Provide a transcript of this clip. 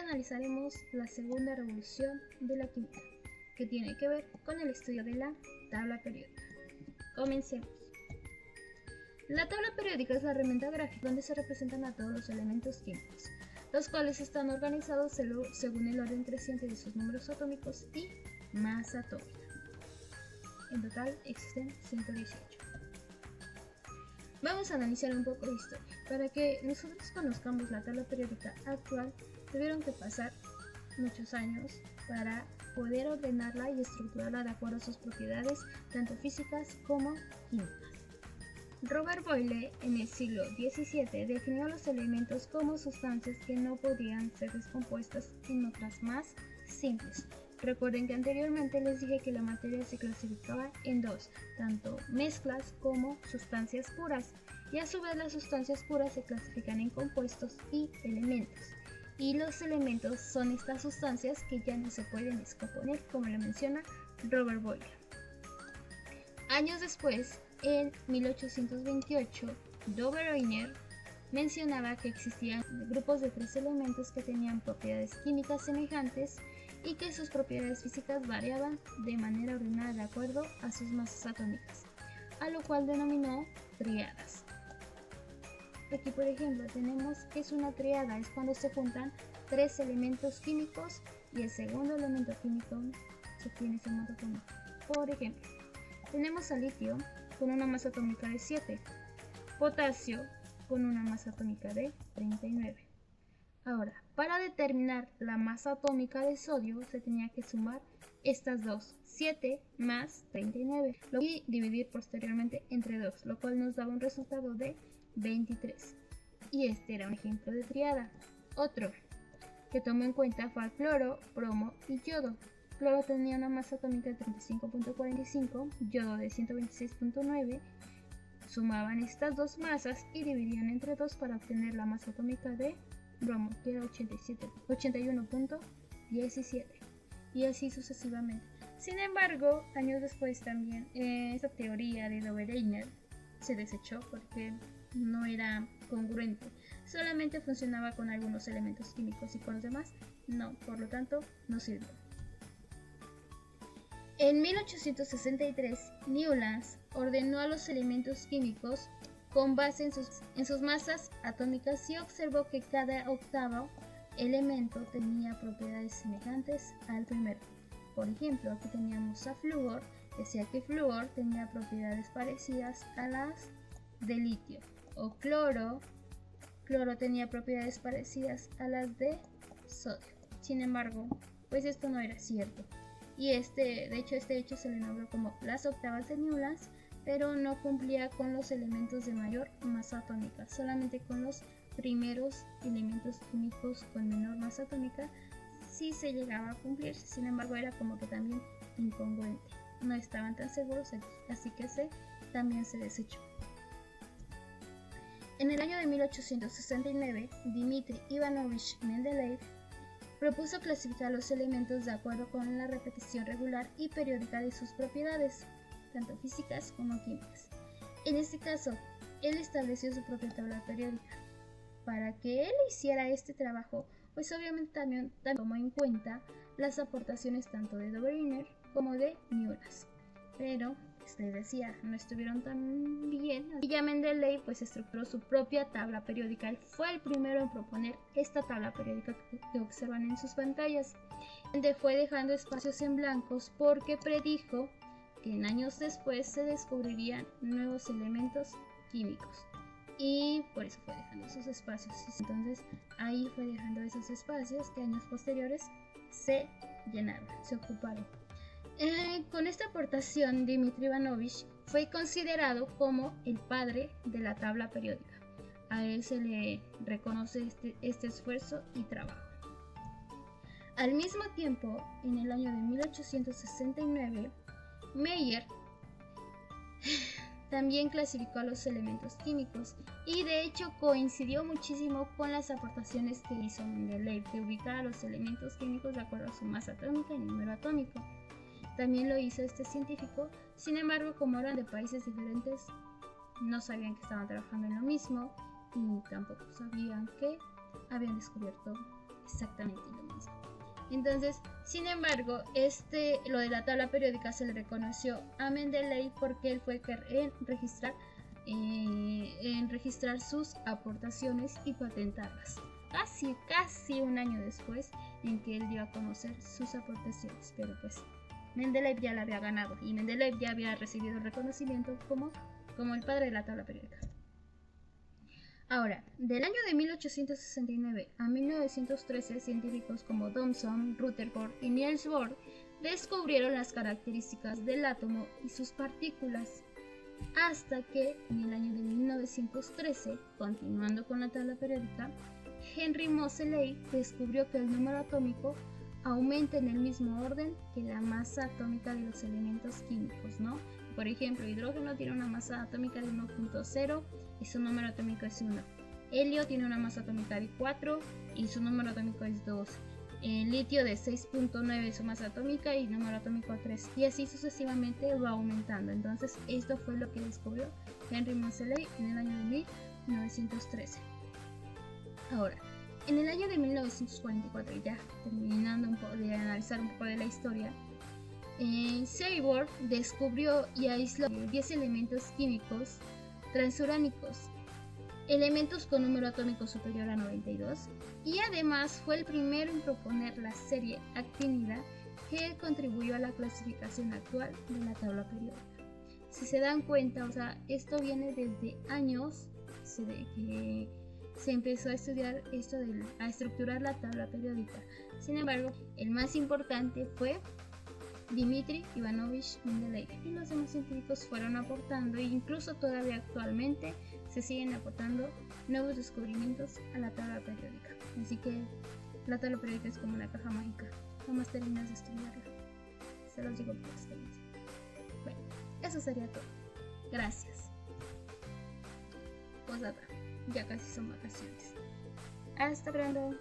analizaremos la segunda revolución de la química, que tiene que ver con el estudio de la tabla periódica. Comencemos. La tabla periódica es la herramienta gráfica donde se representan a todos los elementos químicos, los cuales están organizados según el orden creciente de sus números atómicos y masa atómica. En total existen 118. Vamos a analizar un poco de historia. Para que nosotros conozcamos la tabla periódica actual, tuvieron que pasar muchos años para poder ordenarla y estructurarla de acuerdo a sus propiedades, tanto físicas como químicas. Robert Boyle en el siglo XVII definió los elementos como sustancias que no podían ser descompuestas en otras más simples. Recuerden que anteriormente les dije que la materia se clasificaba en dos, tanto mezclas como sustancias puras, y a su vez las sustancias puras se clasifican en compuestos y elementos. Y los elementos son estas sustancias que ya no se pueden descomponer, como lo menciona Robert Boyle. Años después, en 1828, Dobereiner mencionaba que existían grupos de 3 elementos que tenían propiedades químicas semejantes y que sus propiedades físicas variaban de manera ordenada de acuerdo a sus masas atómicas, a lo cual denominó triadas. Aquí, por ejemplo, tenemos que es una triada, es cuando se juntan 3 elementos químicos y el segundo elemento químico se obtiene ese masa atómico. Por ejemplo, tenemos al litio con una masa atómica de 7, potasio con una masa atómica de 39. Ahora, para determinar la masa atómica de sodio se tenía que sumar estas dos, 7 más 39, y dividir posteriormente entre 2, lo cual nos daba un resultado de 23. Y este era un ejemplo de triada. Otro que tomó en cuenta fue el cloro, bromo y yodo. Cloro tenía una masa atómica de 35.45, yodo de 126.9. Sumaban estas dos masas y dividían entre 2 para obtener la masa atómica de bromo, que era 81.17, y así sucesivamente. Sin embargo, años después también esta teoría de Dobereiner se desechó porque no era congruente, solamente funcionaba con algunos elementos químicos y con los demás no, por lo tanto no sirvió. En 1863, Newlands ordenó a los elementos químicos con base en sus masas atómicas y observó que cada octavo elemento tenía propiedades semejantes al primero. Por ejemplo, aquí teníamos a flúor, decía que flúor tenía propiedades parecidas a las de litio, o cloro tenía propiedades parecidas a las de sodio. Sin embargo, pues esto no era cierto. Y este hecho se le nombró como las octavas de Newlands, pero no cumplía con los elementos de mayor masa atómica, solamente con los primeros elementos químicos con menor masa atómica sí se llegaba a cumplir. Sin embargo, era como que también incongruente, no estaban tan seguros, así que también se desechó. En el año de 1869, Dmitri Ivanovich Mendeleev propuso clasificar los elementos de acuerdo con la repetición regular y periódica de sus propiedades, tanto físicas como químicas. En este caso, él estableció su propia tabla periódica. Para que él hiciera este trabajo, pues obviamente también tomó en cuenta las aportaciones tanto de Dobereiner como de Newlands. Pero, les decía, no estuvieron tan bien. Y ya Mendeleev pues estructuró su propia tabla periódica. Él fue el primero en proponer esta tabla periódica que observan en sus pantallas, donde fue dejando espacios en blancos porque predijo que en años después se descubrirían nuevos elementos químicos. Y por eso fue dejando esos espacios. Entonces ahí fue dejando esos espacios que años posteriores se llenaron, se ocuparon. Con esta aportación, Dmitri Ivanovich fue considerado como el padre de la tabla periódica. A él se le reconoce este esfuerzo y trabajo. Al mismo tiempo, en el año de 1869, Meyer también clasificó a los elementos químicos y de hecho coincidió muchísimo con las aportaciones que hizo Mendeleev de ubicar a los elementos químicos de acuerdo a su masa atómica y número atómico. También lo hizo este científico, sin embargo, como eran de países diferentes, no sabían que estaban trabajando en lo mismo y tampoco sabían que habían descubierto exactamente lo mismo. Entonces, sin embargo, lo de la tabla periódica se le reconoció a Mendeley porque él fue en registrar sus aportaciones y patentarlas. Casi un año después en que él dio a conocer sus aportaciones, pero pues Mendeleev ya la había ganado y Mendeleev ya había recibido el reconocimiento como el padre de la tabla periódica. Ahora, del año de 1869 a 1913, científicos como Thomson, Rutherford y Niels Bohr descubrieron las características del átomo y sus partículas, hasta que en el año de 1913, continuando con la tabla periódica, Henry Moseley descubrió que el número atómico aumenta en el mismo orden que la masa atómica de los elementos químicos, ¿no? Por ejemplo, hidrógeno tiene una masa atómica de 1.0 y su número atómico es 1. Helio tiene una masa atómica de 4 y su número atómico es 2. El litio de 6.9 es su masa atómica y número atómico 3. Y así sucesivamente va aumentando. Entonces, esto fue lo que descubrió Henry Moseley en el año de 1913. Ahora, en el año de 1944, ya terminando un poco de analizar un poco de la historia, Seybold descubrió y aisló 10 elementos químicos transuránicos, elementos con número atómico superior a 92, y además fue el primero en proponer la serie actinida, que contribuyó a la clasificación actual de la tabla periódica. Si se dan cuenta, o sea, esto viene desde años que se empezó a estudiar esto a estructurar la tabla periódica. Sin embargo, el más importante fue Dmitri Ivanovich Mendeleev, y los demás científicos fueron aportando, e incluso todavía actualmente se siguen aportando nuevos descubrimientos a la tabla periódica. Así que la tabla periódica es como una caja mágica, nomás terminas de estudiarla. Se los digo por experiencia. Bueno, eso sería todo. Gracias. Posdata, ya casi son vacaciones. Hasta pronto.